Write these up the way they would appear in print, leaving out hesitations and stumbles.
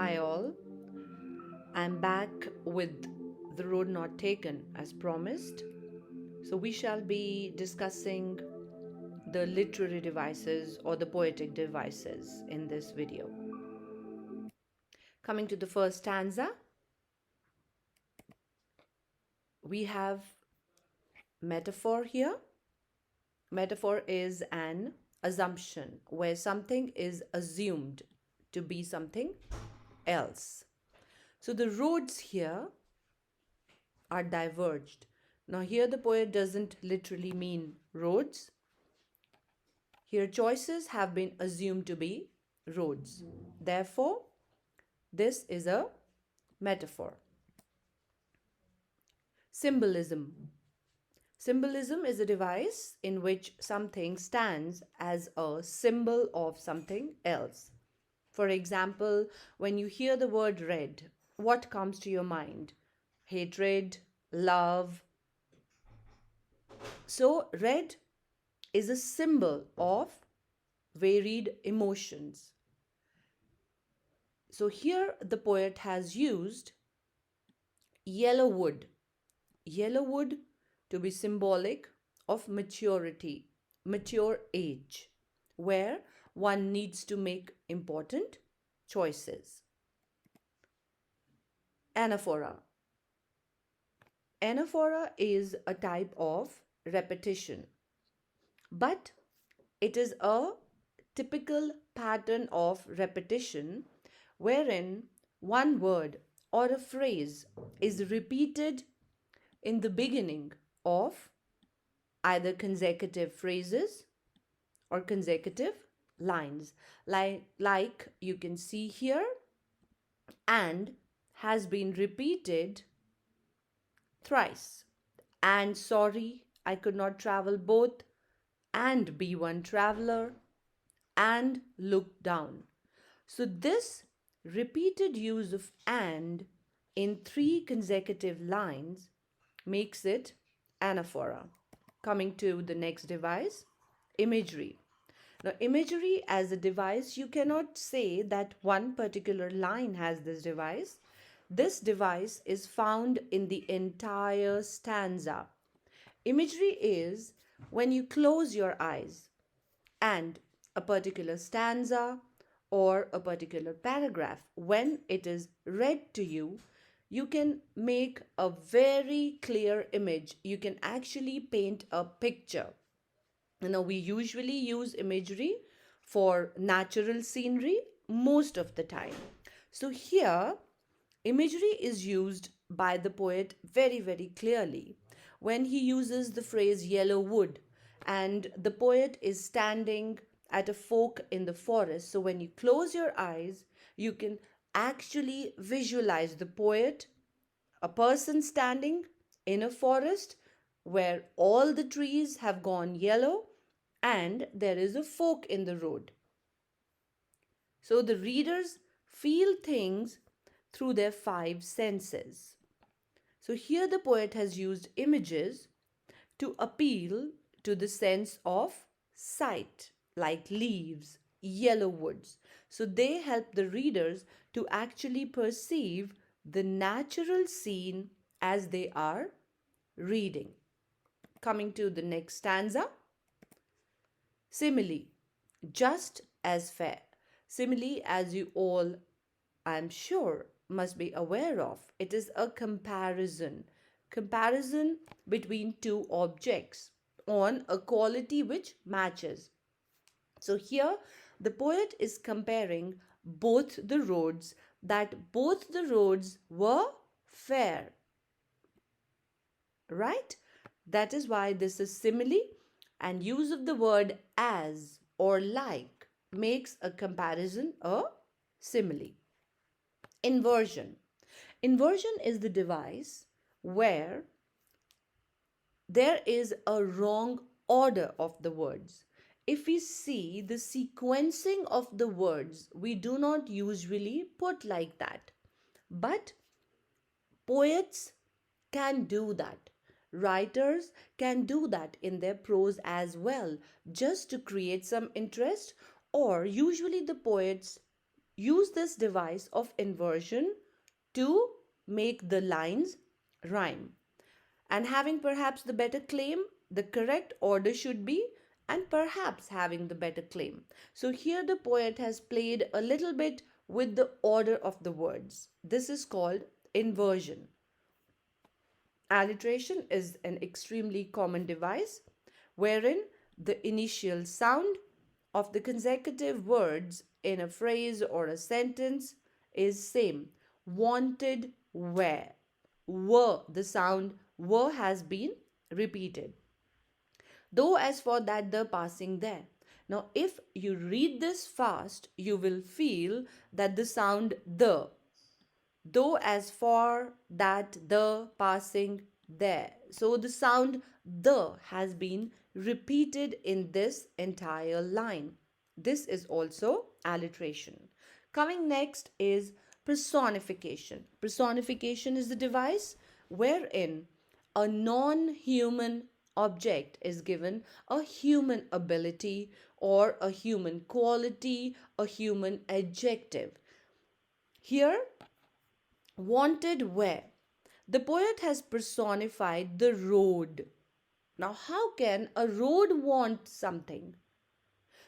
Hi all, I'm back with The Road Not Taken as promised. So, we shall be discussing the literary devices or the poetic devices in this video. Coming to the first stanza, we have metaphor here. Metaphor is an assumption where something is assumed to be something else. So, the roads here are diverged. Now, here the poet doesn't literally mean roads. Here, choices have been assumed to be roads. Therefore, this is a metaphor. Symbolism. Symbolism is a device in which something stands as a symbol of something else. For example, when you hear the word red, what comes to your mind? Hatred, love. So, red is a symbol of varied emotions. So here the poet has used yellow wood to be symbolic of maturity, mature age, where one needs to make important choices. Anaphora. Anaphora is a type of repetition, but it is a typical pattern of repetition wherein one word or a phrase is repeated in the beginning of either consecutive phrases or consecutive lines. Like you can see here, and has been repeated thrice. And sorry, I could not travel both, and be one traveler, and look down. So, this repeated use of and in three consecutive lines makes it anaphora. Coming to the next device, imagery. Now, imagery as a device, you cannot say that one particular line has this device. This device is found in the entire stanza. Imagery is when you close your eyes and a particular stanza or a particular paragraph, when it is read to you, you can make a very clear image. You can actually paint a picture. We usually use imagery for natural scenery most of the time. So here, imagery is used by the poet very, very clearly when he uses the phrase yellow wood, and the poet is standing at a fork in the forest. So when you close your eyes, you can actually visualize the poet, a person standing in a forest where all the trees have gone yellow and there is a fork in the road. So the readers feel things through their five senses. So here the poet has used images to appeal to the sense of sight, like leaves, yellow woods. So they help the readers to actually perceive the natural scene as they are reading. Coming to the next stanza, simile, just as fair. Simile, as you all, I'm sure, must be aware of, it is a comparison between two objects on a quality which matches. So here the poet is comparing both the roads, that both the roads were fair, right? That is why this is simile, and use of the word as or like makes a comparison a simile. Inversion. Inversion is the device where there is a wrong order of the words. If we see the sequencing of the words, we do not usually put like that. But poets can do that. Writers can do that in their prose as well, just to create some interest, or usually the poets use this device of inversion to make the lines rhyme. And having perhaps the better claim, the correct order should be, and perhaps having the better claim. So here the poet has played a little bit with the order of the words. This is called inversion. Alliteration is an extremely common device wherein the initial sound of the consecutive words in a phrase or a sentence is same. Wanted where. Were, the sound were has been repeated. Though as for that the passing there. Now if you read this fast, you will feel that the sound the, though as for that the passing there. So the sound the has been repeated in this entire line. This is also alliteration. Coming next is personification. Personification is the device wherein a non-human object is given a human ability or a human quality, a human adjective. Here, wanted where. The poet has personified the road. Now, how can a road want something?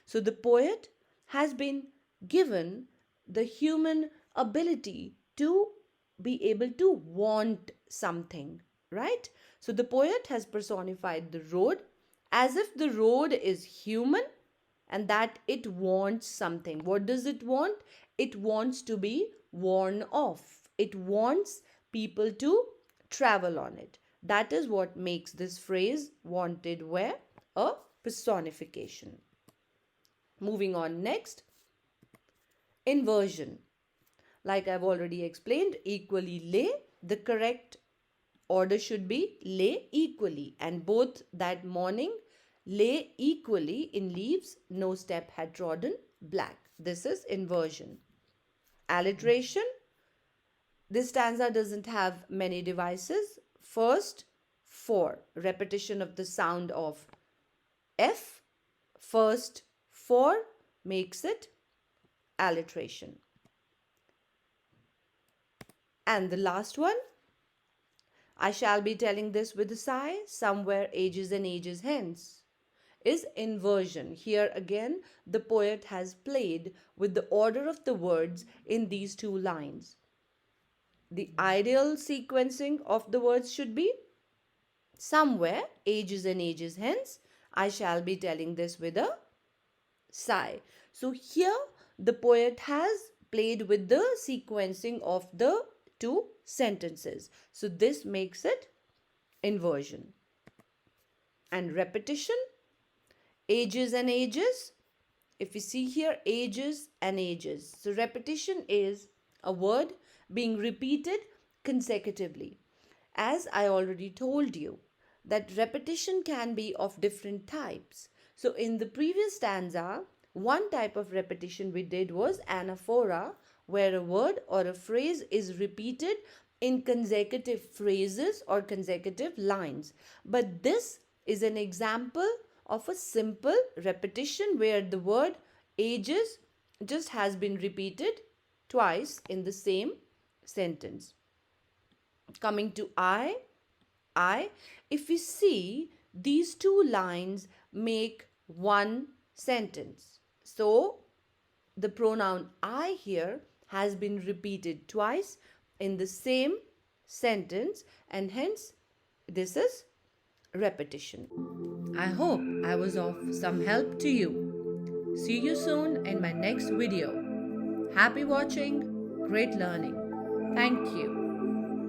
So, the poet has been given the human ability to be able to want something, right? So, the poet has personified the road as if the road is human and that it wants something. What does it want? It wants to be worn off. It wants people to travel on it. That is what makes this phrase wanted where a personification. Moving on next, inversion. Like I've already explained, equally lay. The correct order should be lay equally. And both that morning lay equally in leaves, no step had trodden black. This is inversion. Alliteration. This stanza doesn't have many devices. First, for, repetition of the sound of F. First, for makes it alliteration. And the last one, I shall be telling this with a sigh, somewhere ages and ages hence, is inversion. Here again, the poet has played with the order of the words in these two lines. The ideal sequencing of the words should be somewhere ages and ages hence, I shall be telling this with a sigh. So here the poet has played with the sequencing of the two sentences. So this makes it inversion. And repetition, ages and ages. If you see here, ages and ages. So repetition is a word being repeated consecutively. As I already told you, that repetition can be of different types. So in the previous stanza, one type of repetition we did was anaphora, where a word or a phrase is repeated in consecutive phrases or consecutive lines. But this is an example of a simple repetition where the word ages just has been repeated twice in the same sentence. Coming to I, if we see these two lines make one sentence. So the pronoun I here has been repeated twice in the same sentence and hence this is repetition. I hope I was of some help to you. See you soon in my next video. Happy watching, great learning. Thank you.